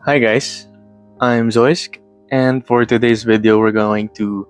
Hi guys, I'm Zoisk, and for today's video we're going to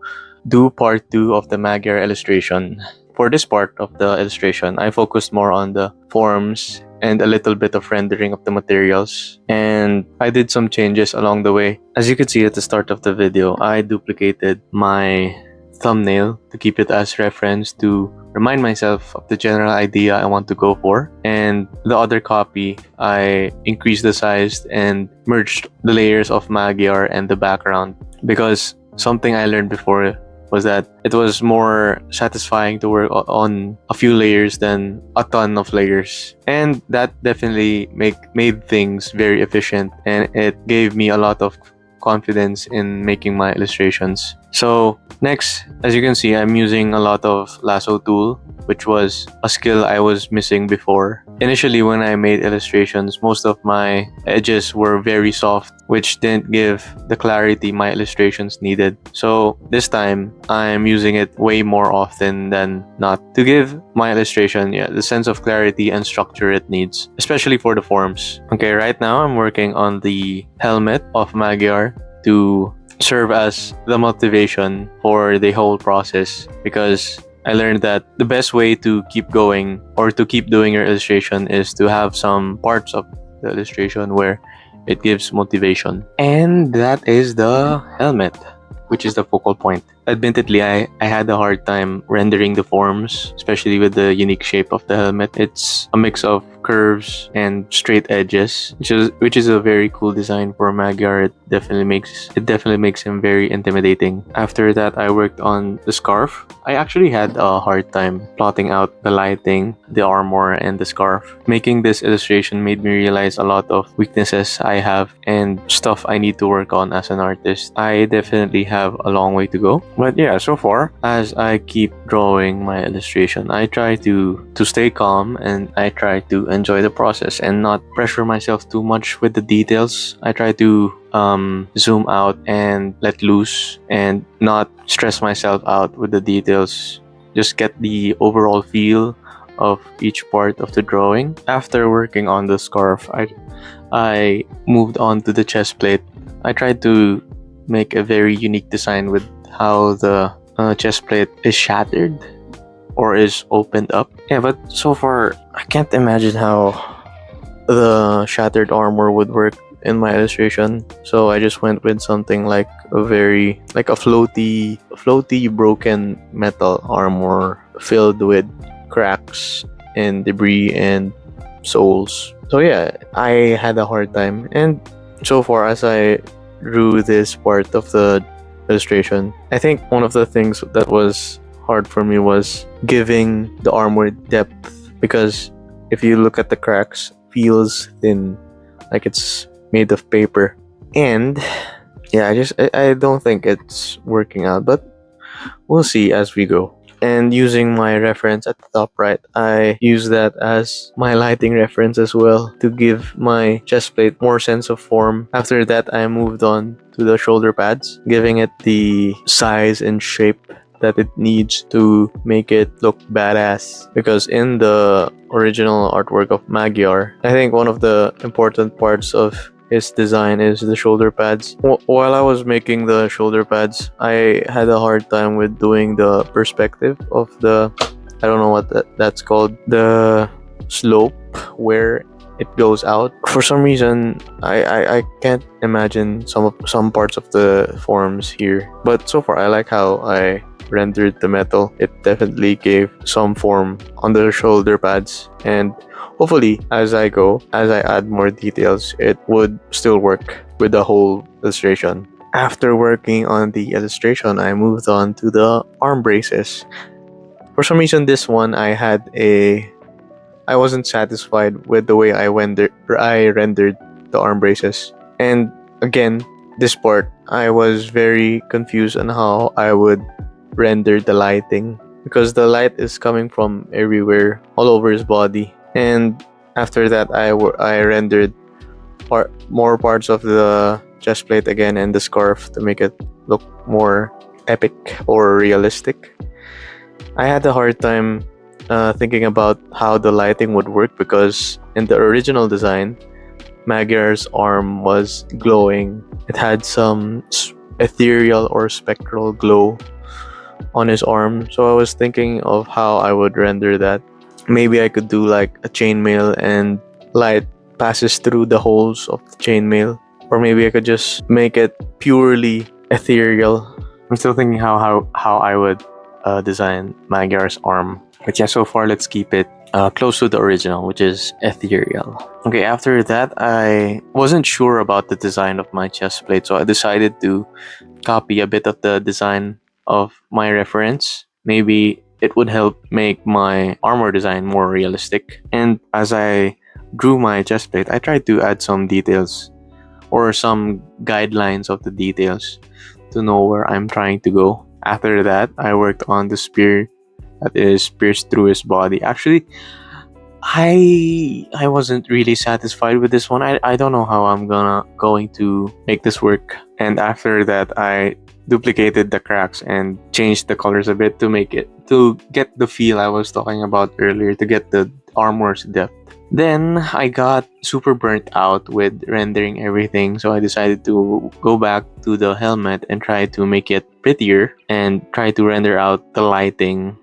do part 2 of the Magyar illustration. For this part of the illustration, I focused more on the forms and a little bit of rendering of the materials, and I did some changes along the way. As you can see at the start of the video, I duplicated my thumbnail to keep it as reference to remind myself of the general idea I want to go for, and the other copy I increased the size and merged the layers of Magyar and the background, because something I learned before was that it was more satisfying to work on a few layers than a ton of layers, and that definitely made things very efficient, and it gave me a lot of confidence in making my illustrations. So next, as you can see, I'm using a lot of lasso tool, which was a skill I was missing before. Initially, when I made illustrations, most of my edges were very soft, which didn't give the clarity my illustrations needed. So this time, I'm using it way more often than not to give my illustration the sense of clarity and structure it needs, especially for the forms. Okay, right now I'm working on the helmet of Magyar to serve as the motivation for the whole process, because I learned that the best way to keep going or to keep doing your illustration is to have some parts of the illustration where it gives motivation. And that is the helmet, which is the focal point. Admittedly, I had a hard time rendering the forms, especially with the unique shape of the helmet. It's a mix of curves and straight edges, which is a very cool design for Magyar. It definitely makes him very intimidating. After that, I worked on the scarf. I actually had a hard time plotting out the lighting, the armor, and the scarf. Making this illustration made me realize a lot of weaknesses I have and stuff I need to work on as an artist. I definitely have a long way to go. But yeah, so far, as I keep drawing my illustration, I try to stay calm, and I try to enjoy the process and not pressure myself too much with the details. I try to zoom out and let loose and not stress myself out with the details. Just get the overall feel of each part of the drawing. After working on the scarf, I moved on to the chest plate. I tried to make a very unique design with how the chest plate is shattered or is opened up. Yeah, but so far I can't imagine how the shattered armor would work in my illustration. So I just went with something like a floaty broken metal armor filled with cracks and debris and soles. So yeah, I had a hard time, and so far as I drew this part of the illustration, I think one of the things that was hard for me was giving the armor depth, because if you look at the cracks, it feels thin, like it's made of paper. And yeah, I don't think it's working out, but we'll see as we go. And using my reference at the top right, I use that as my lighting reference as well to give my chest plate more sense of form. After that, I moved on to the shoulder pads, giving it the size and shape that it needs to make it look badass. Because in the original artwork of Magyar, I think one of the important parts of his design is the shoulder pads. While I was making the shoulder pads, I had a hard time with doing the perspective of the, I don't know what that's called, the slope where it goes out. For some reason, I can't imagine some parts of the forms here. But so far, I like how I rendered the metal. It definitely gave some form on the shoulder pads, and hopefully as I add more details, it would still work with the whole illustration. After working on the illustration, I moved on to the arm braces. For some reason, this one I wasn't satisfied with the way I rendered the arm braces. And again, this part, I was very confused on how I would render the lighting, because the light is coming from everywhere, all over his body. And after that, I rendered more parts of the chest plate again and the scarf to make it look more epic or realistic. I had a hard time thinking about how the lighting would work, because in the original design, Magyar's arm was glowing. It had some ethereal or spectral glow on his arm. So I was thinking of how I would render that. Maybe I could do like a chainmail and light passes through the holes of the chainmail. Or maybe I could just make it purely ethereal. I'm still thinking how I would design Magyar's arm. But yeah, so far let's keep it close to the original, which is ethereal. Okay, after that, I wasn't sure about the design of my chest plate, so I decided to copy a bit of the design of my reference. Maybe it would help make my armor design more realistic. And as I drew my chest plate, I tried to add some details or some guidelines of the details to know where I'm trying to go. After that, I worked on the spear that is pierced through his body. Actually, I wasn't really satisfied with this one. I don't know how I'm going to make this work. And after that, I duplicated the cracks and changed the colors a bit to make it to get the feel I was talking about earlier, to get the armor's depth. Then I got super burnt out with rendering everything, so I decided to go back to the helmet and try to make it prettier and try to render out the lighting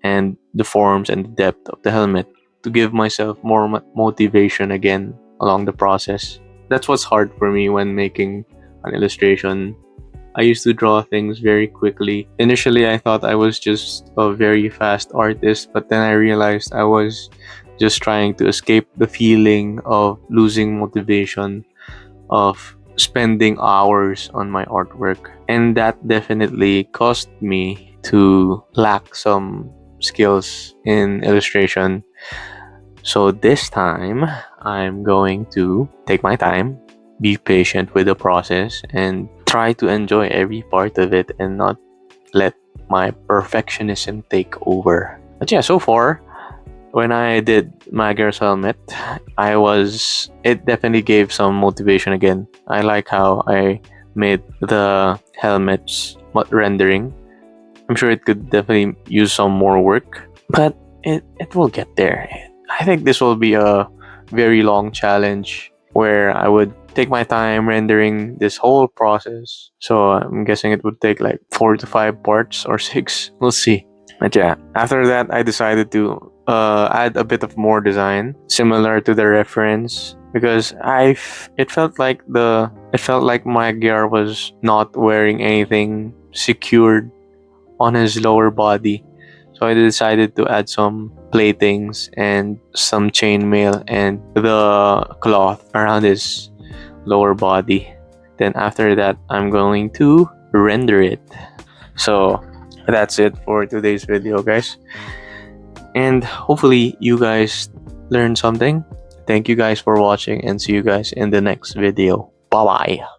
and the forms and the depth of the helmet to give myself more motivation again along the process. That's what's hard for me when making an illustration. I used to draw things very quickly. Initially, I thought I was just a very fast artist, but then I realized I was just trying to escape the feeling of losing motivation, of spending hours on my artwork. And that definitely caused me to lack some skills in illustration. So this time, I'm going to take my time, be patient with the process, and try to enjoy every part of it and not let my perfectionism take over. But yeah, so far, when I did Magyar's helmet, it definitely gave some motivation again. I like how I made the helmet's rendering. I'm sure it could definitely use some more work, but it will get there. I think this will be a very long challenge where I would take my time rendering this whole process. So I'm guessing it would take like 4 to 5 parts or 6. We'll see. But yeah, after that, I decided to add a bit of more design similar to the reference, because it felt like Magyar was not wearing anything secured on his lower body. So I decided to add some platings and some chainmail and the cloth around his lower body. Then after that, I'm going to render it. So that's it for today's video, guys. And hopefully you guys learned something. Thank you guys for watching and see you guys in the next video. Bye bye.